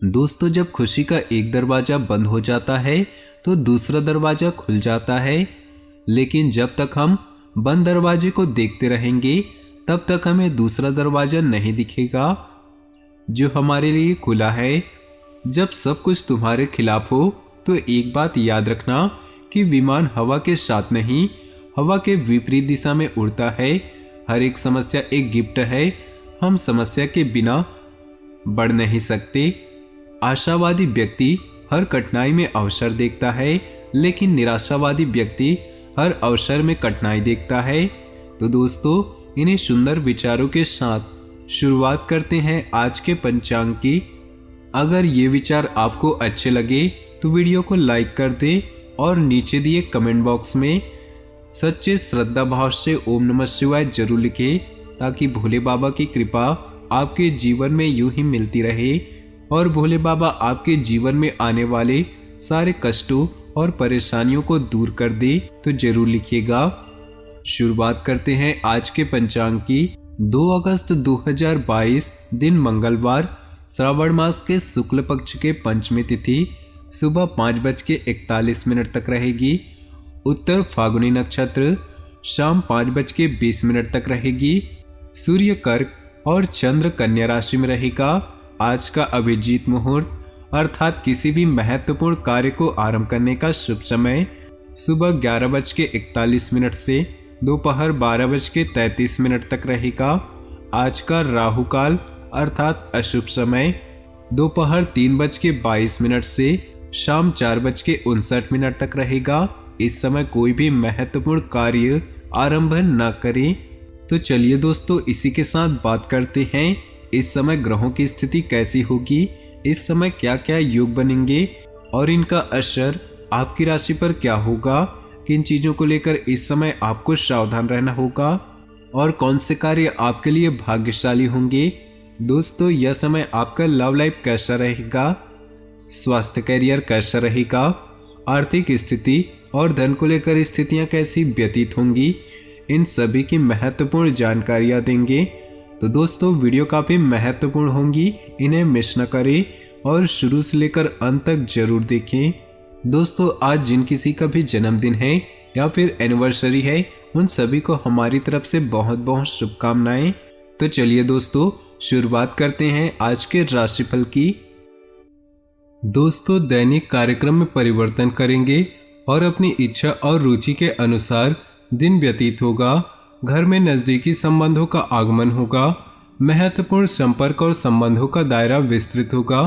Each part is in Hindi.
दोस्तों, जब खुशी का एक दरवाजा बंद हो जाता है तो दूसरा दरवाजा खुल जाता है, लेकिन जब तक हम बंद दरवाजे को देखते रहेंगे तब तक हमें दूसरा दरवाजा नहीं दिखेगा जो हमारे लिए खुला है। जब सब कुछ तुम्हारे खिलाफ हो तो एक बात याद रखना कि विमान हवा के साथ नहीं, हवा के विपरीत दिशा में उड़ता है। हर एक समस्या एक गिफ्ट है, हम समस्या के बिना बढ़ नहीं सकते। आशावादी व्यक्ति हर कठिनाई में अवसर देखता है, लेकिन निराशावादी व्यक्ति हर अवसर में कठिनाई देखता है। तो दोस्तों, इन्हीं सुंदर विचारों के साथ शुरुआत करते हैं आज के पंचांग की। अगर ये विचार आपको अच्छे लगे तो वीडियो को लाइक कर दें और नीचे दिए कमेंट बॉक्स में सच्चे श्रद्धा भाव से ओम नमः शिवाय जरूर लिखें, ताकि भोले बाबा की कृपा आपके जीवन में यूं ही मिलती रहे और भोले बाबा आपके जीवन में आने वाले सारे कष्टों और परेशानियों को दूर कर दे। तो जरूर लिखिएगा। शुरुआत करते हैं आज के पंचांग की। 2 अगस्त 2022 दिन मंगलवार, श्रावण मास के शुक्ल पक्ष के पंचमी तिथि सुबह 5:41 तक रहेगी। उत्तर फागुनी नक्षत्र शाम 5:20 तक रहेगी। सूर्य कर्क और चंद्र कन्या राशि में रहेगा। आज का अभिजीत मुहूर्त अर्थात किसी भी महत्वपूर्ण कार्य को आरंभ करने का शुभ समय सुबह 11:41 से दोपहर 12:33 तक रहेगा। आज का राहु काल अर्थात अशुभ समय दोपहर 3:22 से शाम 4:59 तक रहेगा। इस समय कोई भी महत्वपूर्ण कार्य आरंभ न करें। तो चलिए दोस्तों, इसी के साथ बात करते हैं इस समय ग्रहों की स्थिति कैसी होगी, इस समय क्या क्या योग बनेंगे और इनका असर आपकी राशि पर क्या होगा, किन चीजों को लेकर इस समय आपको सावधान रहना होगा और कौन से कार्य आपके लिए भाग्यशाली होंगे। दोस्तों, यह समय आपका लव लाइफ कैसा रहेगा, स्वास्थ्य करियर कैसा रहेगा, आर्थिक स्थिति और धन को लेकर स्थितियां कैसी व्यतीत होंगी, इन सभी की महत्वपूर्ण जानकारियां देंगे। तो दोस्तों, वीडियो काफी महत्वपूर्ण होंगी, इन्हें मिस न करें और शुरू से लेकर अंत तक जरूर देखें। दोस्तों, आज जिन किसी का भी जन्मदिन है या फिर एनिवर्सरी है, उन सभी को हमारी तरफ से बहुत बहुत शुभकामनाएं। तो चलिए दोस्तों, शुरुआत करते हैं आज के राशिफल की। दोस्तों, दैनिक कार्यक्रम में परिवर्तन करेंगे और अपनी इच्छा और रुचि के अनुसार दिन व्यतीत होगा। घर में नजदीकी संबंधों का आगमन होगा। महत्वपूर्ण संपर्क और संबंधों का दायरा विस्तृत होगा।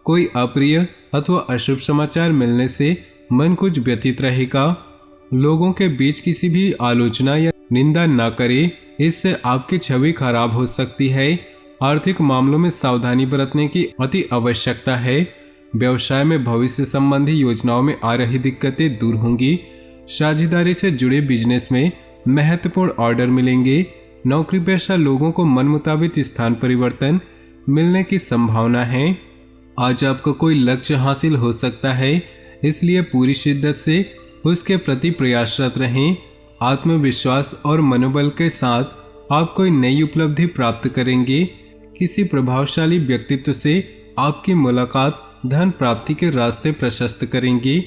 कोई अप्रिय अथवा अशुभ समाचार मिलने से मन कुछ व्यतीत रहेगा। लोगों के बीच किसी भी आलोचना या निंदा न करें, इससे आपकी छवि खराब हो सकती है। आर्थिक मामलों में सावधानी बरतने की अति आवश्यकता है। व्यवसाय में भविष्य संबंधी योजनाओं में आ रही दिक्कतें दूर होंगी। साझेदारी से जुड़े बिजनेस में महत्वपूर्ण ऑर्डर मिलेंगे। नौकरी पेशा लोगों को मन मुताबिक स्थान परिवर्तन मिलने की संभावना है। आज आपको कोई लक्ष्य हासिल हो सकता है, इसलिए पूरी शिद्दत से उसके प्रति प्रयासरत रहें। आत्मविश्वास और मनोबल के साथ आप कोई नई उपलब्धि प्राप्त करेंगे। किसी प्रभावशाली व्यक्तित्व से आपकी मुलाकात धन प्राप्ति के रास्ते प्रशस्त करेंगे।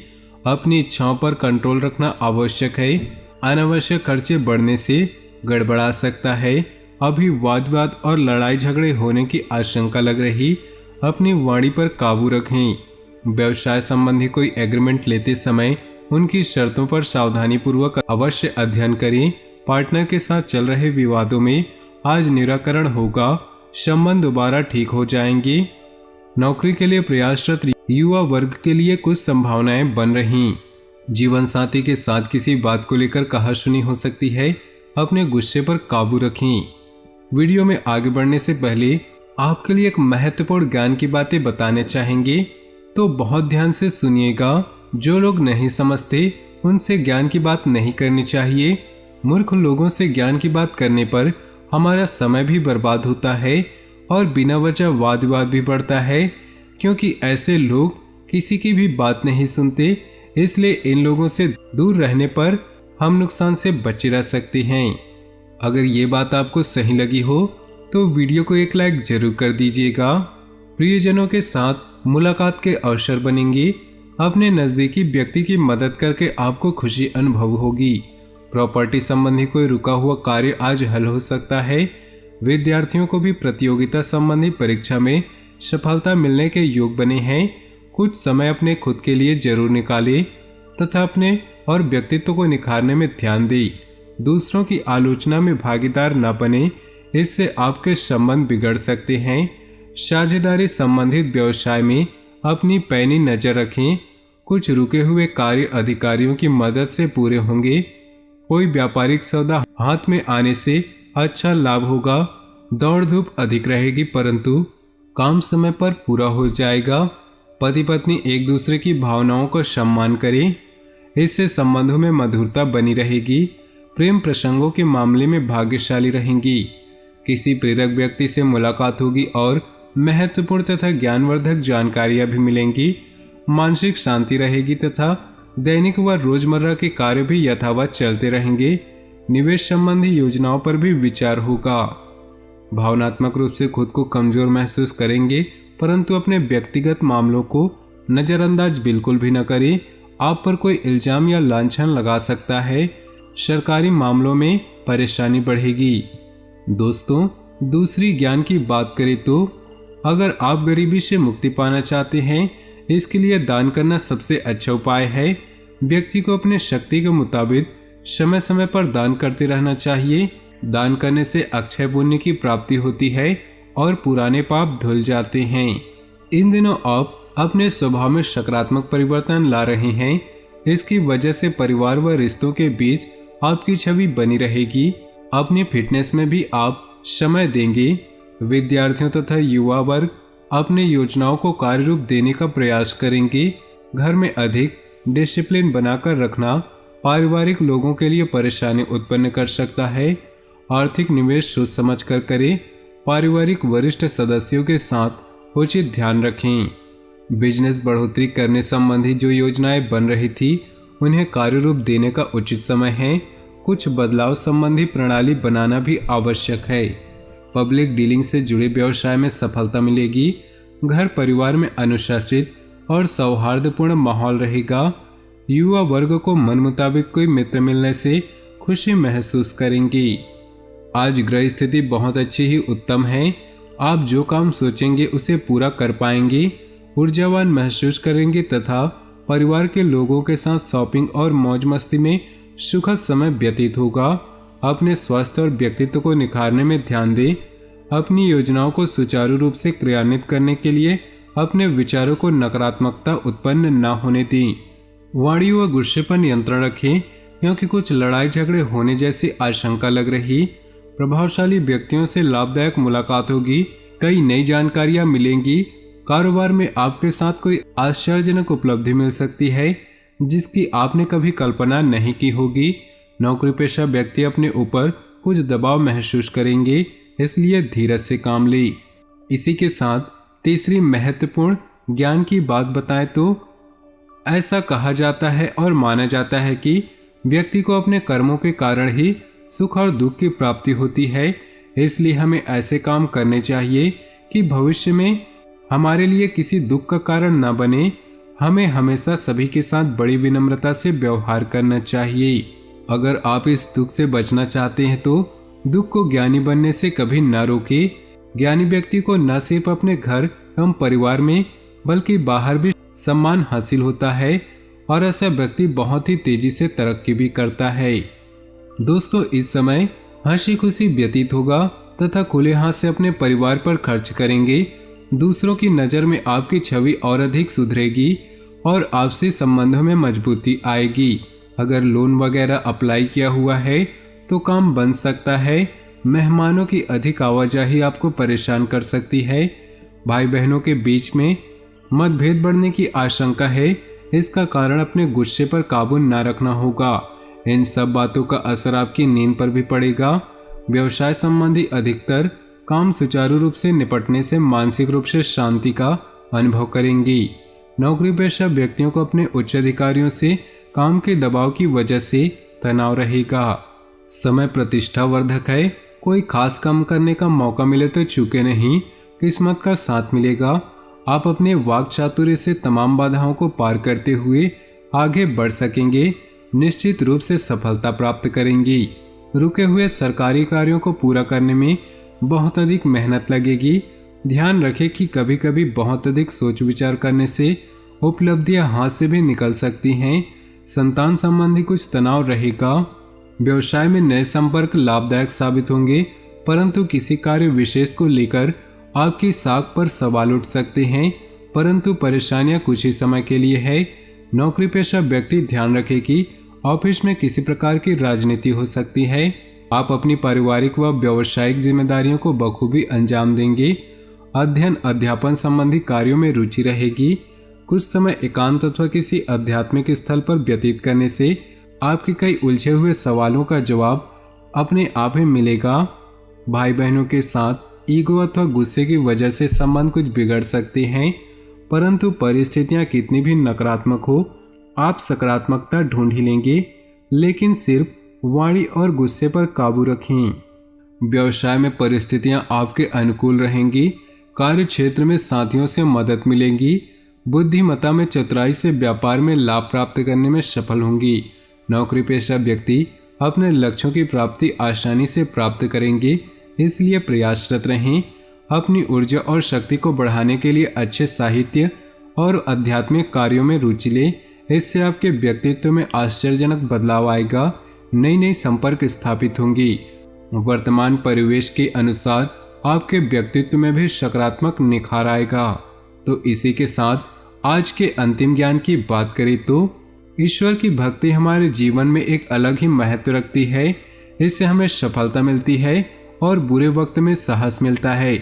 अपनी इच्छाओं पर कंट्रोल रखना आवश्यक है। अनावश्यक खर्चे बढ़ने से गड़बड़ा सकता है। अभी वाद और लड़ाई झगड़े होने की आशंका लग रही। अपनी वाणी पर काबू रखें। व्यवसाय संबंधी कोई एग्रीमेंट लेते समय उनकी शर्तों पर सावधानी पूर्वक अवश्य अध्ययन करें। पार्टनर के साथ चल रहे विवादों में आज निराकरण होगा। संबंध दोबारा ठीक हो जाएंगे। नौकरी के लिए प्रयासरत युवा वर्ग के लिए कुछ संभावनाएं बन रही। जीवन साथी के साथ किसी बात को लेकर कहासुनी हो सकती है। अपने गुस्से पर काबू रखें। वीडियो में आगे बढ़ने से पहले आपके लिए एक महत्वपूर्ण ज्ञान की बातें बताने चाहेंगे, तो बहुत ध्यान से सुनिएगा। जो लोग नहीं समझते उनसे ज्ञान की बात नहीं करनी चाहिए। मूर्ख लोगों से ज्ञान की बात करने पर हमारा समय भी बर्बाद होता है और बिना वजह वाद विवाद भी बढ़ता है, क्योंकि ऐसे लोग किसी की भी बात नहीं सुनते। इसलिए इन लोगों से दूर रहने पर हम नुकसान से बचे रह सकते हैं। अगर ये बात आपको सही लगी हो तो वीडियो को एक लाइक जरूर कर दीजिएगा। प्रियजनों के साथ मुलाकात के अवसर बनेंगे। अपने नजदीकी व्यक्ति की मदद करके आपको खुशी अनुभव होगी। प्रॉपर्टी संबंधी कोई रुका हुआ कार्य आज हल हो सकता है। विद्यार्थियों को भी प्रतियोगिता संबंधी परीक्षा में सफलता मिलने के योग बने हैं। कुछ समय अपने खुद के लिए जरूर निकालें तथा अपने और व्यक्तित्व को निखारने में ध्यान दें। दूसरों की आलोचना में भागीदार न बने, इससे आपके संबंध बिगड़ सकते हैं। साझेदारी संबंधित व्यवसाय में अपनी पैनी नजर रखें। कुछ रुके हुए कार्य अधिकारियों की मदद से पूरे होंगे। कोई व्यापारिक सौदा हाथ में आने से अच्छा लाभ होगा। दौड़ धूप अधिक रहेगी परंतु काम समय पर पूरा हो जाएगा। पति पत्नी एक दूसरे की भावनाओं का सम्मान करें, इससे संबंधों में मधुरता बनी रहेगी। प्रेम प्रसंगों के मामले में भाग्यशाली रहेंगी। किसी प्रेरक व्यक्ति से मुलाकात होगी और महत्वपूर्ण तथा ज्ञानवर्धक जानकारियां भी मिलेंगी। मानसिक शांति रहेगी तथा दैनिक व रोजमर्रा के कार्य भी यथावत चलते रहेंगे। निवेश संबंधी योजनाओं पर भी विचार होगा। भावनात्मक रूप से खुद को कमजोर महसूस करेंगे परंतु अपने व्यक्तिगत मामलों को नजरअंदाज बिल्कुल भी न करें। आप पर कोई इल्जाम या लांछन लगा सकता है। सरकारी मामलों में परेशानी बढ़ेगी। दोस्तों, दूसरी ज्ञान की बात करें तो अगर आप गरीबी से मुक्ति पाना चाहते हैं, इसके लिए दान करना सबसे अच्छा उपाय है। व्यक्ति को अपने शक्ति के मुताबिक समय समय पर दान करते रहना चाहिए। दान करने से अक्षय पुण्य की प्राप्ति होती है और पुराने पाप धुल जाते हैं। इन दिनों आप अपने स्वभाव में सकारात्मक परिवर्तन ला रहे हैं। इसकी वजह से परिवार व रिश्तों के बीच आपकी छवि बनी रहेगी। अपनी फिटनेस में भी आप समय देंगे। विद्यार्थियों तथा युवा वर्ग अपनी योजनाओं को कार्य रूप देने का प्रयास करेंगे। घर में अधिक डिसिप्लिन बनाकर रखना पारिवारिक लोगों के लिए परेशानी उत्पन्न कर सकता है। आर्थिक निवेश सोच समझ कर करें। पारिवारिक वरिष्ठ सदस्यों के साथ उचित ध्यान रखें। बिजनेस बढ़ोतरी करने संबंधी जो योजनाएं बन रही थी उन्हें कार्य रूप देने का उचित समय है। कुछ बदलाव संबंधी प्रणाली बनाना भी आवश्यक है। पब्लिक डीलिंग से जुड़े व्यवसाय में सफलता मिलेगी। घर परिवार में अनुशासित और सौहार्दपूर्ण माहौल रहेगा। युवा वर्ग को मन मुताबिक कोई मित्र मिलने से खुशी महसूस करेंगी। आज ग्रह स्थिति बहुत अच्छी ही उत्तम है। आप जो काम सोचेंगे उसे पूरा कर पाएंगे। ऊर्जावान महसूस करेंगे तथा परिवार के लोगों के साथ शॉपिंग और मौज मस्ती में सुखद समय व्यतीत होगा। अपने स्वास्थ्य और व्यक्तित्व को निखारने में ध्यान दें। अपनी योजनाओं को सुचारू रूप से क्रियान्वित करने के लिए अपने विचारों को नकारात्मकता उत्पन्न न होने दें। वाणी व गुस्से पर नियंत्रण रखें क्योंकि कुछ लड़ाई झगड़े होने जैसी आशंका लग रही। प्रभावशाली व्यक्तियों से लाभदायक मुलाकात होगी। कई नई जानकारियां मिलेंगी। कारोबार में आपके साथ कोई आश्चर्यजनक उपलब्धि मिल सकती है जिसकी आपने कभी कल्पना नहीं की होगी। नौकरी पेशा व्यक्ति अपने ऊपर कुछ दबाव महसूस करेंगे, इसलिए धीरज से काम लें। इसी के साथ तीसरी महत्वपूर्ण ज्ञान की बात बताएं तो ऐसा कहा जाता है और माना जाता है कि व्यक्ति को अपने कर्मों के कारण ही सुख और दुख की प्राप्ति होती है। इसलिए हमें ऐसे काम करने चाहिए कि भविष्य में हमारे लिए किसी दुख का कारण न बने। हमें हमेशा सभी के साथ बड़ी विनम्रता से व्यवहार करना चाहिए। अगर आप इस दुख से बचना चाहते हैं तो दुख को ज्ञानी बनने से कभी न रोके। ज्ञानी व्यक्ति को न सिर्फ अपने घर एवं परिवार में बल्कि बाहर भी सम्मान हासिल होता है और ऐसा व्यक्ति बहुत ही तेजी से तरक्की भी करता है। दोस्तों, इस समय हंसी खुशी व्यतीत होगा तथा खुले हाथ से अपने परिवार पर खर्च करेंगे। दूसरों की नज़र में आपकी छवि और अधिक सुधरेगी और आपसी संबंधों में मजबूती आएगी। अगर लोन वगैरह अप्लाई किया हुआ है तो काम बन सकता है। मेहमानों की अधिक आवाजाही आपको परेशान कर सकती है। भाई बहनों के बीच में मतभेद बढ़ने की आशंका है। इसका कारण अपने गुस्से पर काबू न रखना होगा। इन सब बातों का असर आपकी नींद पर भी पड़ेगा। व्यवसाय संबंधी अधिकतर काम सुचारू रूप से निपटने से मानसिक रूप से शांति का अनुभव करेंगी। नौकरी पेशा व्यक्तियों को अपने उच्च अधिकारियों से काम के दबाव की वजह से तनाव रहेगा। समय प्रतिष्ठावर्धक है। कोई खास काम करने का मौका मिले तो चूके नहीं। किस्मत का साथ मिलेगा। आप अपने वाक चातुर्य से तमाम बाधाओं को पार करते हुए आगे बढ़ सकेंगे। निश्चित रूप से सफलता प्राप्त करेंगे। रुके हुए सरकारी कार्यों को पूरा करने में बहुत अधिक मेहनत लगेगी। ध्यान रखें कि कभी कभी बहुत अधिक सोच विचार करने से उपलब्धियां हाथ से भी निकल सकती हैं। संतान संबंधी कुछ तनाव रहेगा। व्यवसाय में नए संपर्क लाभदायक साबित होंगे, परंतु किसी कार्य विशेष को लेकर आपकी साख पर सवाल उठ सकते हैं, परंतु परेशानियां कुछ ही समय के लिए है। नौकरी पेशा व्यक्ति ध्यान रखे कि ऑफिस में किसी प्रकार की राजनीति हो सकती है। आप अपनी पारिवारिक व व्यावसायिक जिम्मेदारियों को बखूबी अंजाम देंगे। अध्ययन अध्यापन संबंधी कार्यों में रुचि रहेगी। कुछ समय एकांत अथवा किसी आध्यात्मिक स्थल पर व्यतीत करने से आपके कई उलझे हुए सवालों का जवाब अपने आप ही मिलेगा। भाई बहनों के साथ ईगो अथवा गुस्से की वजह से संबंध कुछ बिगड़ सकते हैं, परंतु परिस्थितियां कितनी भी नकारात्मक हो, आप सकारात्मकता ढूंढ ही लेंगे। लेकिन सिर्फ वाणी और गुस्से पर काबू रखें। व्यवसाय में परिस्थितियां आपके अनुकूल रहेंगी। कार्य क्षेत्र में साथियों से मदद मिलेगी। बुद्धिमत्ता में चतुराई से व्यापार में लाभ प्राप्त करने में सफल होंगी। नौकरी पेशा व्यक्ति अपने लक्ष्यों की प्राप्ति आसानी से प्राप्त करेंगे, इसलिए प्रयासरत रहें। अपनी ऊर्जा और शक्ति को बढ़ाने के लिए अच्छे साहित्य और आध्यात्मिक कार्यों में रुचि लें। इससे आपके व्यक्तित्व में आश्चर्यजनक बदलाव आएगा। नई नई संपर्क स्थापित होंगी। वर्तमान परिवेश के अनुसार आपके व्यक्तित्व में भी सकारात्मक निखार आएगा। तो इसी के साथ आज के अंतिम ज्ञान की बात करें तो ईश्वर की भक्ति हमारे जीवन में एक अलग ही महत्व रखती है। इससे हमें सफलता मिलती है और बुरे वक्त में साहस मिलता है।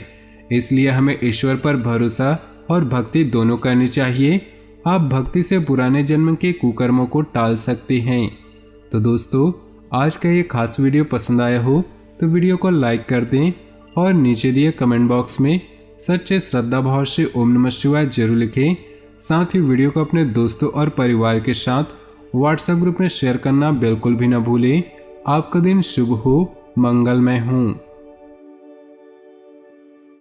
इसलिए हमें ईश्वर पर भरोसा और भक्ति दोनों करनी चाहिए। आप भक्ति से पुराने जन्म के कुकर्मों को टाल सकते हैं। तो दोस्तों, आज का ये खास वीडियो पसंद आया हो तो वीडियो को लाइक कर दें और नीचे दिए कमेंट बॉक्स में सच्चे श्रद्धा भाव से ओम नमः शिवाय जरूर लिखें। साथ ही वीडियो को अपने दोस्तों और परिवार के साथ व्हाट्सएप ग्रुप में शेयर करना बिल्कुल भी न भूलें। आपका दिन शुभ हो, मंगलमय हो।